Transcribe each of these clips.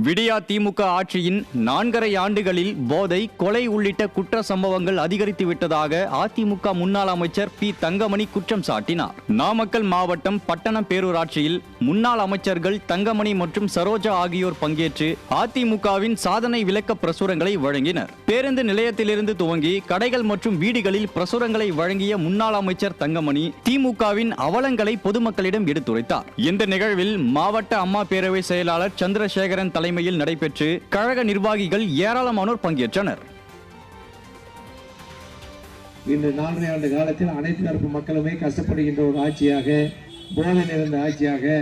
விடியா திமுக ஆட்சியின் 4.5 ஆண்டுகளில் போதை, கொலை உள்ளிட்ட குற்ற சம்பவங்கள் அதிகரித்து விட்டதாக அதிமுக முன்னாள் அமைச்சர் பி. தங்கமணி குற்றம் சாட்டினார். நாமக்கல் மாவட்டம் பட்டணம் பேரூராட்சியில் முன்னாள் அமைச்சர்கள் தங்கமணி மற்றும் சரோஜா ஆகியோர் பங்கேற்று அதிமுகவின் சாதனை விளக்க பிரசுரங்களை வழங்கினர். பேருந்து நிலையத்திலிருந்து துவங்கி கடைகள் மற்றும் வீடுகளில் பிரசுரங்களை வழங்கிய முன்னாள் அமைச்சர் தங்கமணி திமுகவின் அவலங்களை பொதுமக்களிடம் எடுத்துரைத்தார். இந்த நிகழ்வில் மாவட்ட அம்மா பேரவை செயலாளர் சந்திரசேகரன் தலைமையில் நடைபெற்று கழக நிர்வாகிகள் ஏராளமானோர் பங்கேற்றனர். இன்று 4.5 ஆண்டு காலத்தில் அனைத்து தரப்பு மக்களுமே கஷ்டப்படுகின்ற ஒரு ஆட்சியாக, போதை நிறைந்த ஆட்சியாக,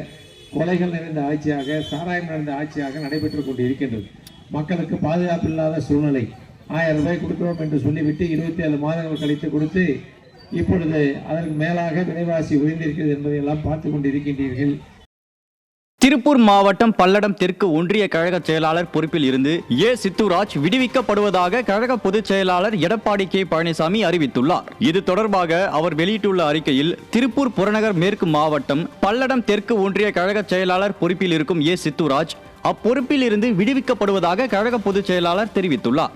கொலைகள் நிறைந்த ஆட்சியாக, சாராயம் நிறைந்த ஆட்சியாக நடைபெற்றுக் கொண்டிருக்கின்றது. மக்களுக்கு பாதுகாப்பு இல்லாத சூழ்நிலை. 1000 ரூபாய் கொடுக்கிறோம் என்று சொல்லிவிட்டு 27 மாதங்கள் கழித்து கொடுத்து இப்பொழுது அதற்கு மேலாக விலைவாசி உயர்ந்திருக்கிறது என்பதை எல்லாம் பார்த்து கொண்டிருக்கின்றீர்கள். திருப்பூர் மாவட்டம் பல்லடம் தெற்கு ஒன்றிய கழக செயலாளர் பொறுப்பில் இருந்து ஏ. சித்துராஜ் விடுவிக்கப்படுவதாக கழக பொதுச் செயலாளர் எடப்பாடி கே. பழனிசாமி அறிவித்துள்ளார். இது தொடர்பாக அவர் வெளியிட்டுள்ள அறிக்கையில், திருப்பூர் புறநகர் மேற்கு மாவட்டம் பல்லடம் தெற்கு ஒன்றிய கழக செயலாளர் பொறுப்பில் இருக்கும் ஏ. சித்துராஜ் அப்பொறுப்பில் இருந்து விடுவிக்கப்படுவதாக கழக பொதுச் செயலாளர் தெரிவித்துள்ளார்.